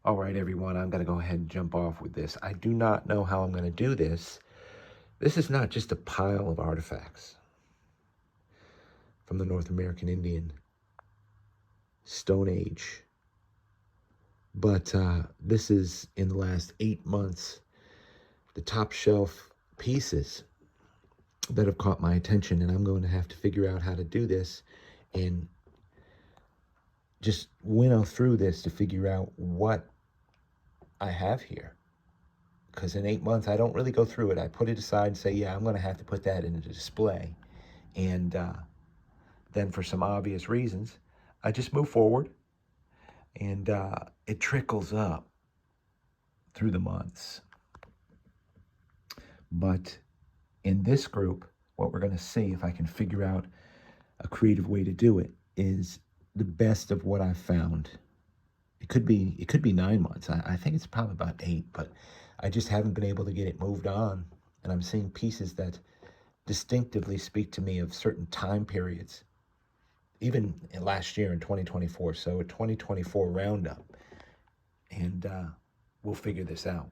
All right, everyone, I'm going to go ahead and jump off with this. I do not know how I'm going to do this. This is not just a pile of artifacts from the North American Indian Stone Age, but this is, in the last 8 months, the top shelf pieces that have caught my attention, and I'm going to have to figure out how to do this and just winnow through this to figure out what I have here. Because in 8 months, I don't really go through it. I put it aside and say, yeah, I'm going to have to put that in a display. And then for some obvious reasons, I just move forward, and it trickles up through the months. But in this group, what we're going to see, if I can figure out a creative way to do it, is the best of what I've found. It could be 9 months. I think it's probably about 8, but I just haven't been able to get it moved on. And I'm seeing pieces that distinctively speak to me of certain time periods, even in last year in 2024. So a 2024 roundup. And we'll figure this out,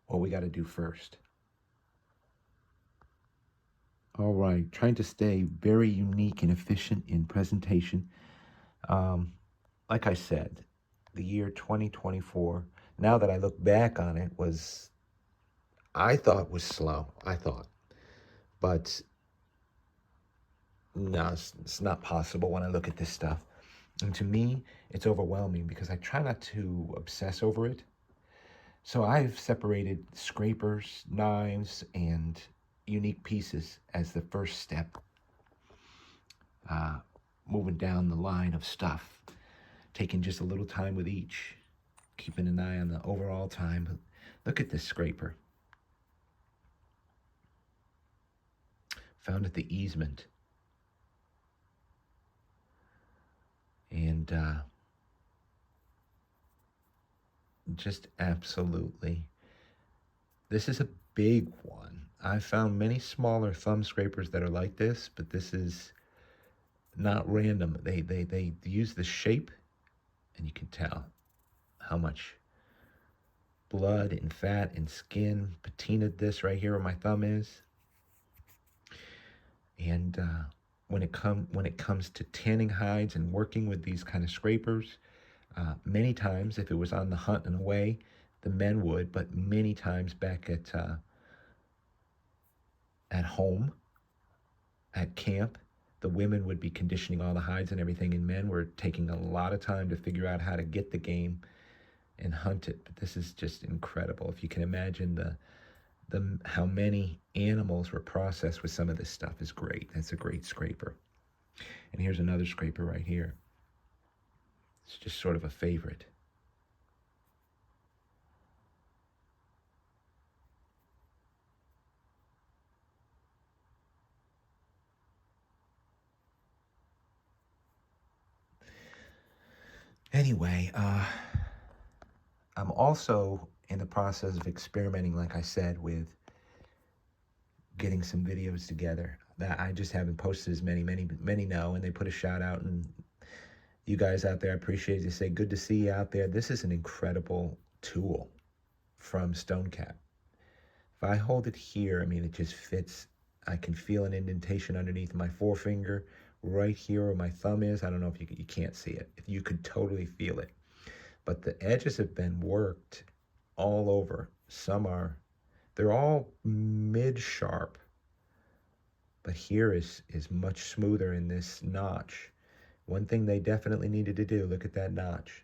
what we got to do first. All right, trying to stay very unique and efficient in presentation. Like I said, the year 2024, now that I look back on it, I thought was slow. But no, it's not possible when I look at this stuff. And to me, it's overwhelming because I try not to obsess over it. So I've separated scrapers, knives, and unique pieces as the first step, moving down the line of stuff, taking just a little time with each, keeping an eye on the overall time. Look at this scraper. Found at the easement. And just absolutely, this is a big one. I've found many smaller thumb scrapers that are like this, but this is not random. They use the shape, and you can tell how much blood and fat and skin patinaed this right here where my thumb is. And when it comes to tanning hides and working with these kind of scrapers, many times, if it was on the hunt and away, the men would, but many times back at home, at camp, the women would be conditioning all the hides and everything, and men were taking a lot of time to figure out how to get the game and hunt it. But this is just incredible. If you can imagine how many animals were processed with some of this stuff is great. That's a great scraper. And here's another scraper right here. It's just sort of a favorite. Anyway, I'm also in the process of experimenting, like I said, with getting some videos together that I just haven't posted as many know, and they put a shout out, and you guys out there, I appreciate you say, good to see you out there. This is an incredible tool from StoneCap. If I hold it here, I mean, it just fits. I can feel an indentation underneath my forefinger right here where my thumb is. I don't know if you can't see it. If you could totally feel it. But the edges have been worked all over. They're all mid-sharp. But here is much smoother in this notch. One thing they definitely needed to do, look at that notch,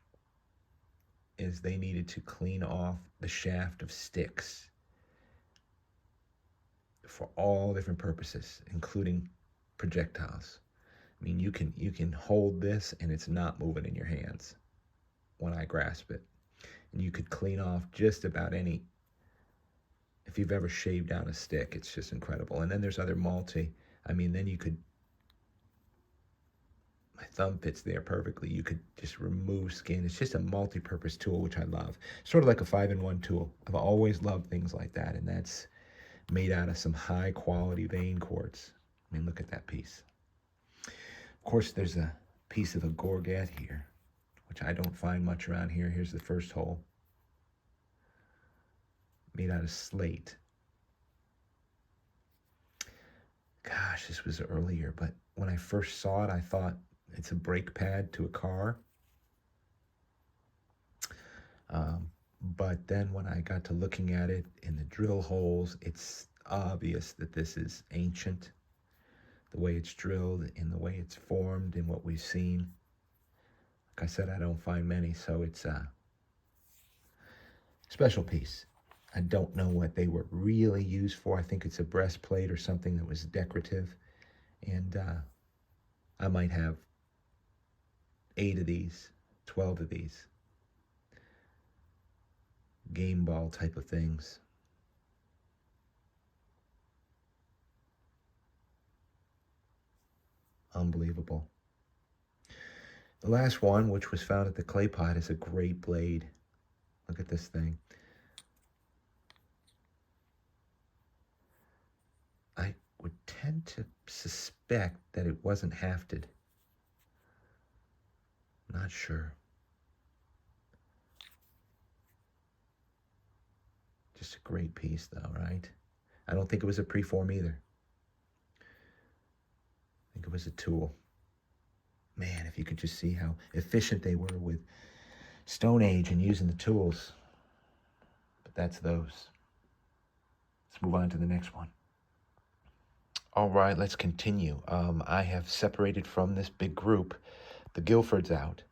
is they needed to clean off the shaft of sticks for all different purposes, including projectiles. I mean, you can hold this and it's not moving in your hands when I grasp it. And you could clean off just about any, if you've ever shaved down a stick, it's just incredible. And then there's other then you could, my thumb fits there perfectly. You could just remove skin. It's just a multi-purpose tool, which I love. Sort of like a 5-in-1 tool. I've always loved things like that, and that's made out of some high-quality vein quartz. I mean, look at that piece. Of course, there's a piece of a gorget here, which I don't find much around here. Here's the first hole. made out of slate. Gosh, this was earlier, but when I first saw it, I thought it's a brake pad to a car. But then when I got to looking at it in the drill holes, it's obvious that this is ancient. The way it's drilled and the way it's formed and what we've seen. Like I said, I don't find many, so it's a special piece. I don't know what they were really used for. I think it's a breastplate or something that was decorative. And I might have 8 of these, 12 of these. Game ball type of things. Unbelievable. The last one, which was found at the clay pot, is a great blade. Look at this thing. I would tend to suspect that it wasn't hafted. Not sure. Just a great piece though, right? I don't think it was a preform either. I think it was a tool. Man, if you could just see how efficient they were with Stone Age and using the tools. But that's those. Let's move on to the next one. All right, let's continue. I have separated from this big group the Guilfords out,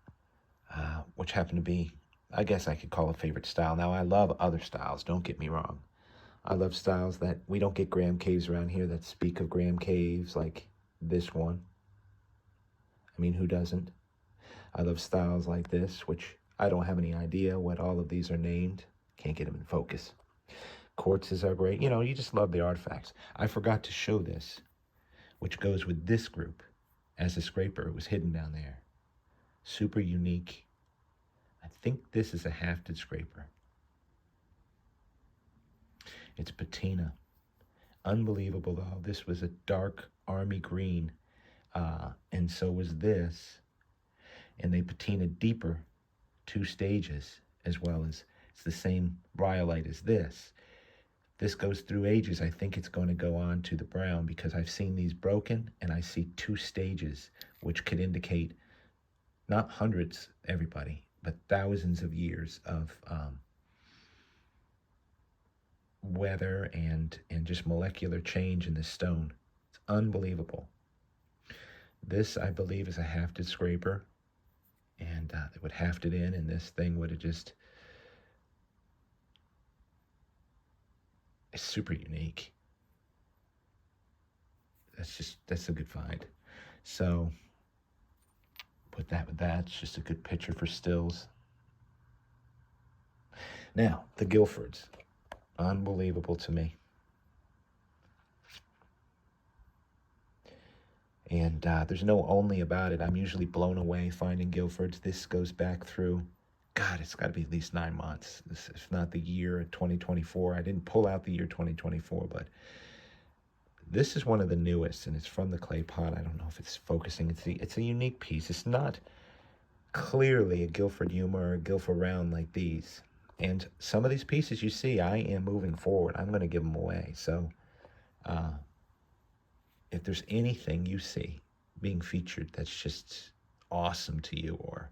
which happen to be, I guess I could call a favorite style. Now, I love other styles, don't get me wrong. I love styles that we don't get Graham caves around here that speak of Graham caves, like this one. I mean, who doesn't? I love styles like this, which I don't have any idea what all of these are named. Can't get them in focus. Quartzes are great. You know, you just love the artifacts. I forgot to show this, which goes with this group as a scraper. It was hidden down there. Super unique. I think this is a hafted scraper. It's patina. Unbelievable though. This was a dark army green, and so was this. And they patinaed deeper, 2 stages, as well as it's the same rhyolite as this. This goes through ages. I think it's going to go on to the brown because I've seen these broken and I see 2 stages, which could indicate not hundreds, everybody, but thousands of years of weather and just molecular change in this stone. It's unbelievable. This, I believe, is a hafted scraper, and they would haft it in, and this thing would have just, it's super unique. That's a good find. So put that with that. It's just a good picture for stills. Now, the Guilfords. Unbelievable to me. And there's no only about it. I'm usually blown away finding Guilfords. This goes back through, God, it's got to be at least 9 months. This, if not the year 2024. I didn't pull out the year 2024, but this is one of the newest, and it's from the clay pot. I don't know if it's focusing. It's a unique piece. It's not clearly a Guilford Yuma or a Guilford round like these. And some of these pieces you see, I am moving forward. I'm going to give them away. So if there's anything you see being featured that's just awesome to you, or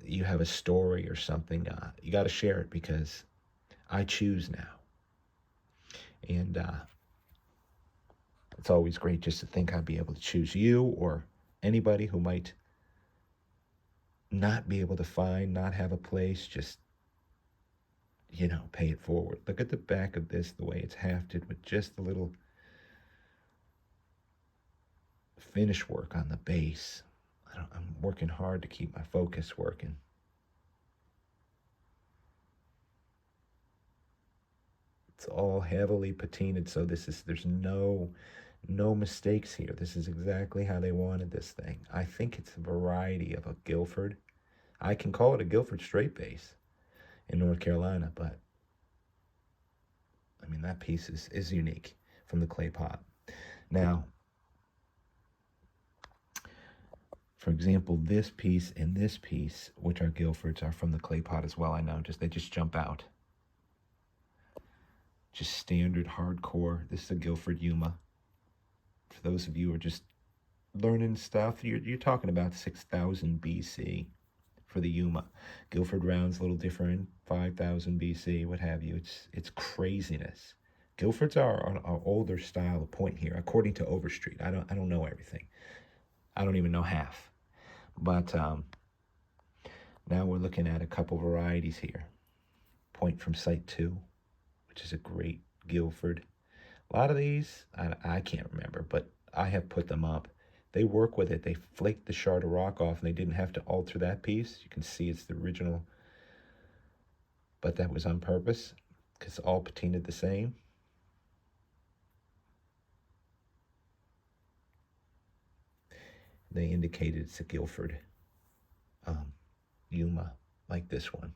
you have a story or something, you got to share it because I choose now. And it's always great just to think I'd be able to choose you or anybody who might not be able to find, not have a place, just, you know, pay it forward. Look at the back of this, the way it's hafted with just a little finish work on the base. I'm working hard to keep my focus working. It's all heavily patinaed, so there's no mistakes here. This is exactly how they wanted this thing. I think it's a variety of a Guilford. I can call it a Guilford straight base in North Carolina, but I mean, that piece is unique from the clay pot. Now, for example, this piece and this piece, which are Guilfords, are from the clay pot as well. I know, they just jump out. just standard hardcore. This is a Guilford Yuma. For those of you who are just learning stuff, you're talking about 6,000 BC for the Yuma. Guilford round's a little different, 5,000 BC, what have you. It's craziness. Guilfords are an older style of point here, according to Overstreet. I don't know everything. I don't even know half. But now we're looking at a couple varieties here. Point from Site 2, which is a great Guilford. A lot of these, I can't remember, but I have put them up. They work with it. They flaked the shard of rock off, and they didn't have to alter that piece. You can see it's the original, but that was on purpose, because all patinaed the same. They indicated it's a Guilford Yuma, like this one.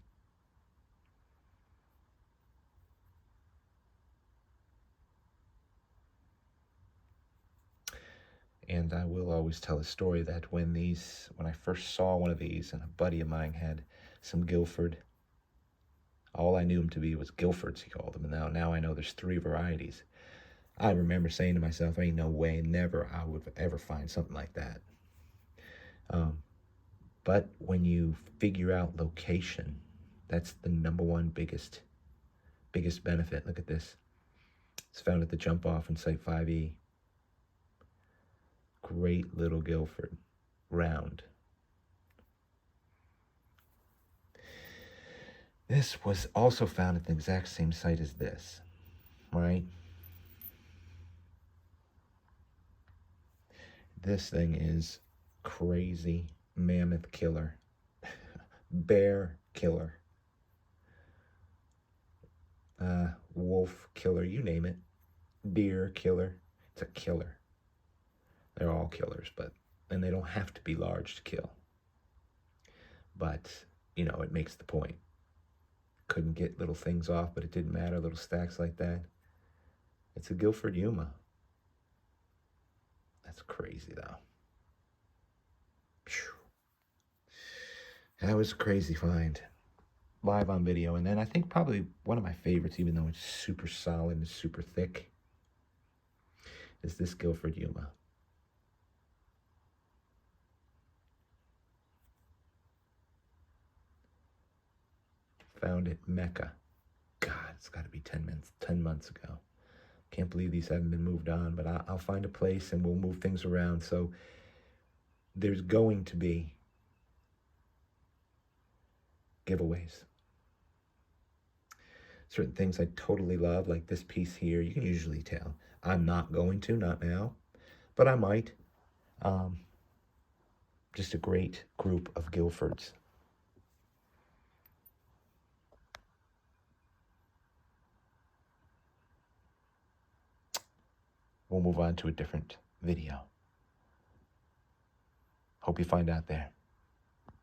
And I will always tell a story that when I first saw one of these, and a buddy of mine had some Guilford, all I knew them to be was Guilfords, he called them. And now I know there's 3 varieties. I remember saying to myself, ain't no way, never I would ever find something like that. But when you figure out location, that's the number one biggest benefit. Look at this. It's found at the jump off in Site 5E. Great little Guilford, round. This was also found at the exact same site as this, right? This thing is crazy. Mammoth killer. Bear killer. Wolf killer, you name it. Deer killer. It's a killer. They're all killers, and they don't have to be large to kill. But, it makes the point. Couldn't get little things off, but it didn't matter, little stacks like that. It's a Guilford Yuma. That's crazy, though. Phew. That was a crazy find. Live on video. And then I think probably one of my favorites, even though it's super solid and super thick, is this Guilford Yuma. Found it Mecca. God, it's got to be 10 months ago. Can't believe these haven't been moved on, but I'll find a place and we'll move things around. So there's going to be giveaways. Certain things I totally love, like this piece here, you can usually tell. I'm not going to, not now, but I might. Just a great group of Guilfords. We'll move on to a different video. Hope you find out there.